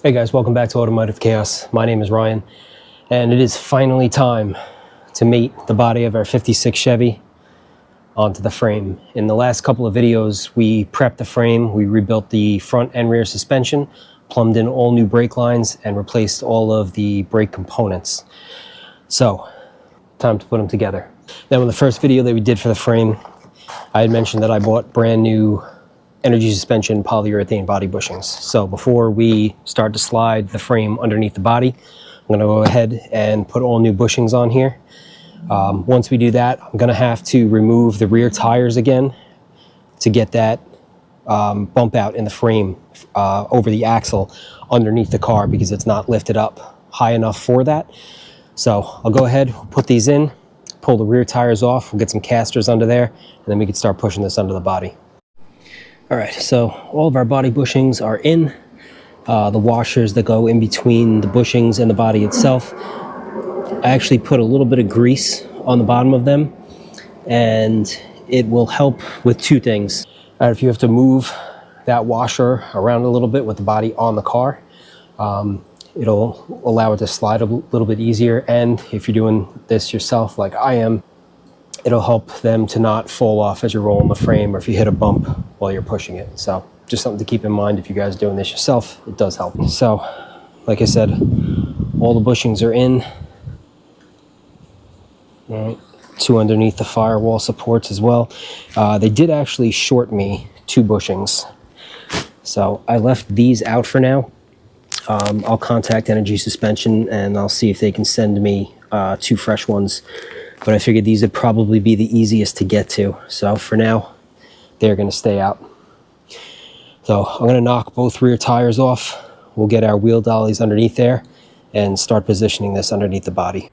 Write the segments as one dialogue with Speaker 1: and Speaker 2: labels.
Speaker 1: Hey guys, welcome back to Automotive Chaos. My name is Ryan, and it is finally time to mate the body of our 56 Chevy onto the frame. In the last couple of videos, we prepped the frame, we rebuilt the front and rear suspension, plumbed in all new brake lines, and replaced all of the brake components. So, time to put them together. Now, in the first video that we did for the frame, I had mentioned that I bought brand new energy suspension polyurethane body bushings. So before we start to slide the frame underneath the body, I'm going to go ahead and put all new bushings on here. Once we do that, I'm going to have to remove the rear tires again to get that bump out in the frame over the axle underneath the car, because it's not lifted up high enough for that. So I'll go ahead, put these in, pull the rear tires off, we'll get some casters under there, and then we can start pushing this under the body. All right, so all of our body bushings are in. The washers that go in between the bushings and the body itself, I actually put a little bit of grease on the bottom of them, and it will help with two things. If you have to move that washer around a little bit with the body on the car, it'll allow it to slide a little bit easier. And if you're doing this yourself like I am, it'll help them to not fall off as you're rolling the frame or if you hit a bump while you're pushing it. So just something to keep in mind if you guys are doing this yourself, it does help. So like I said, all the bushings are in. All right, two underneath the firewall supports as well. They did actually short me two bushings, so I left these out for now. I'll contact Energy Suspension and I'll see if they can send me two fresh ones. But I figured these would probably be the easiest to get to. So for now, they're going to stay out. So I'm going to knock both rear tires off. We'll get our wheel dollies underneath there and start positioning this underneath the body.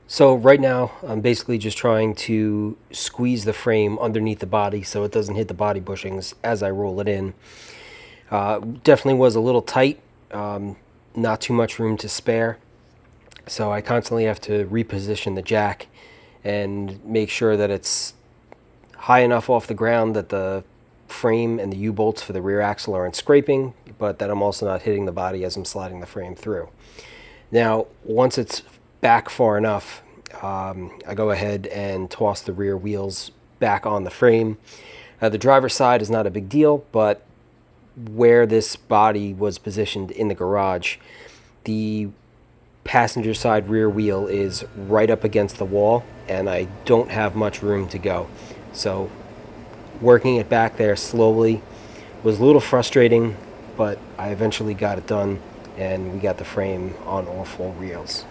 Speaker 1: So right now, I'm basically just trying to squeeze the frame underneath the body so it doesn't hit the body bushings as I roll it in. Definitely was a little tight, not too much room to spare. So I constantly have to reposition the jack and make sure that it's high enough off the ground that the frame and the U-bolts for the rear axle aren't scraping, but that I'm also not hitting the body as I'm sliding the frame through. Now, once it's back far enough, I go ahead and toss the rear wheels back on the frame. The driver's side is not a big deal, but where this body was positioned in the garage, the passenger side rear wheel is right up against the wall and I don't have much room to go. So working it back there slowly was a little frustrating, but I eventually got it done and we got the frame on all four wheels.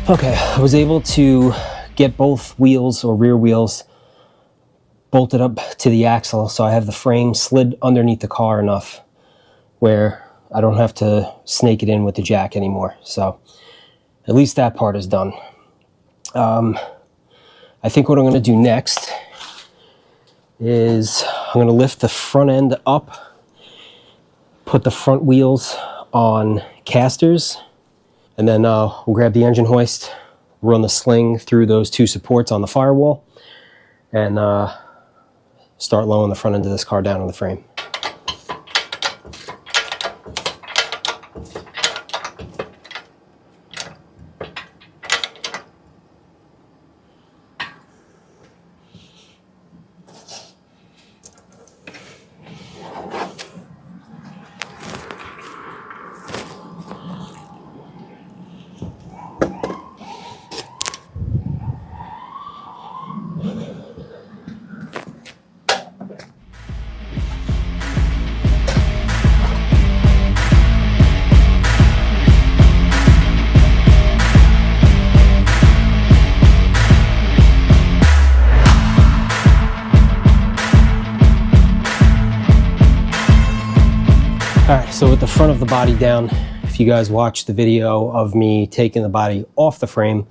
Speaker 1: Okay, I was able to get both wheels or rear wheels bolted up to the axle, so I have the frame slid underneath the car enough where I don't have to snake it in with the jack anymore. So at least that part is done. I think what I'm going to do next is I'm going to lift the front end up, put the front wheels on casters, and then we'll grab the engine hoist, run the sling through those two supports on the firewall, and start lowering the front end of this car down on the frame. Alright, so with the front of the body down, if you guys watched the video of me taking the body off the frame,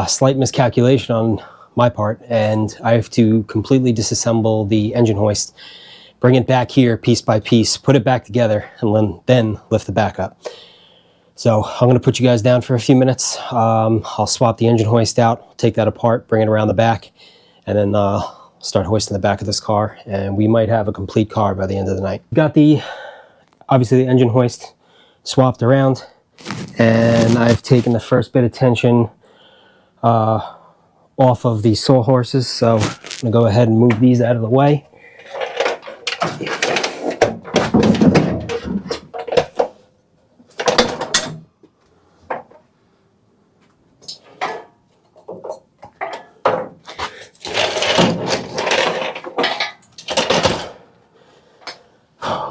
Speaker 1: slight miscalculation on my part, and I have to completely disassemble the engine hoist, bring it back here piece by piece, put it back together, and then lift the back up. So I'm going to put you guys down for a few minutes. I'll swap the engine hoist out, take that apart, bring it around the back, and then start hoisting the back of this car, and we might have a complete car by the end of the night. Got obviously the engine hoist swapped around, and I've taken the first bit of tension off of the sawhorses, so I'm going to go ahead and move these out of the way.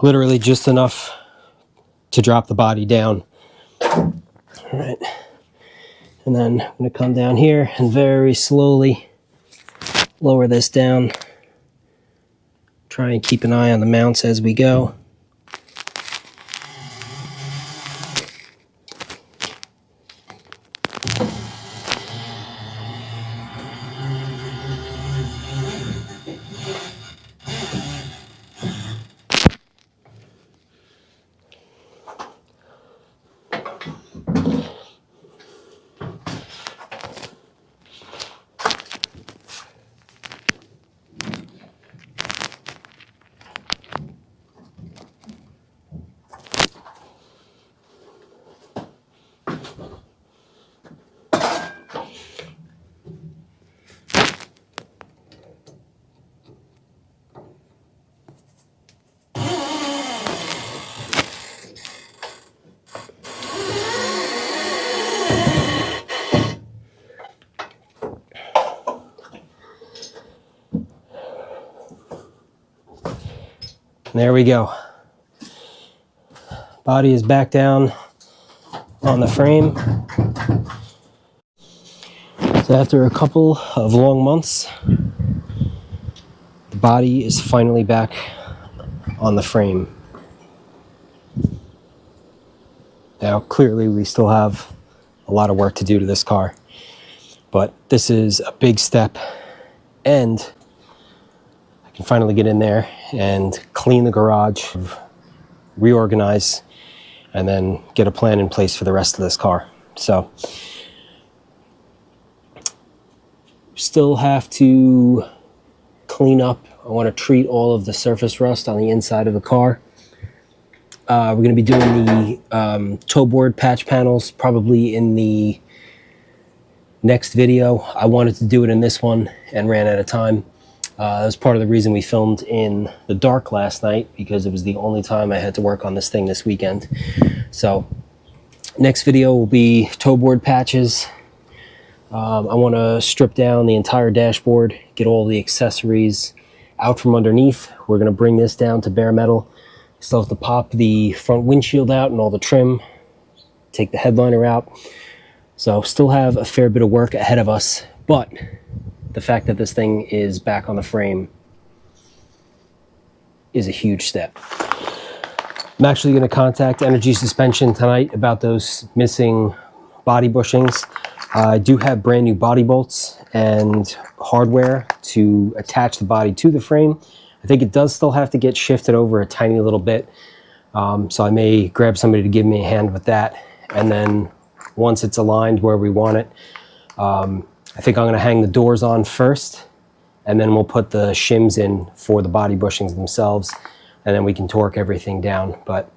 Speaker 1: Literally just enough to drop the body down. All right, and then I'm going to come down here and very slowly lower this down. Try and keep an eye on the mounts as we go. There we go. Body is back down on the frame. So after a couple of long months, the body is finally back on the frame. Now, clearly we still have a lot of work to do to this car, but this is a big step, and I can finally get in there and clean the garage, reorganize, and then get a plan in place for the rest of this car. So still have to clean up. I want to treat all of the surface rust on the inside of the car. We're going to be doing the toe board patch panels probably in the next video. I wanted to do it in this one and ran out of time. That was part of the reason we filmed in the dark last night, because it was the only time I had to work on this thing this weekend. So next video will be toe board patches. I want to strip down the entire dashboard, get all the accessories out from underneath. We're going to bring this down to bare metal. Still have to pop the front windshield out and all the trim, take the headliner out. So still have a fair bit of work ahead of us, but the fact that this thing is back on the frame is a huge step. I'm actually going to contact Energy Suspension tonight about those missing body bushings. I do have brand new body bolts and hardware to attach the body to the frame. I think it does still have to get shifted over a tiny little bit, so I may grab somebody to give me a hand with that, and then once it's aligned where we want it, I think I'm going to hang the doors on first, and then we'll put the shims in for the body bushings themselves, and then we can torque everything down. But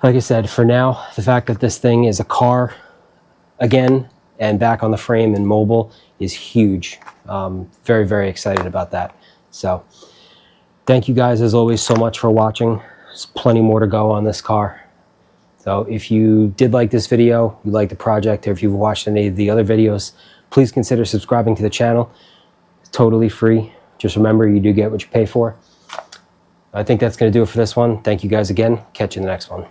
Speaker 1: like I said, for now, the fact that this thing is a car again and back on the frame and mobile is huge. Very, very excited about that. So thank you guys as always so much for watching. There's plenty more to go on this car. So if you did like this video, you like the project, or if you've watched any of the other videos, please consider subscribing to the channel. It's totally free. Just remember, you do get what you pay for. I think that's going to do it for this one. Thank you guys again. Catch you in the next one.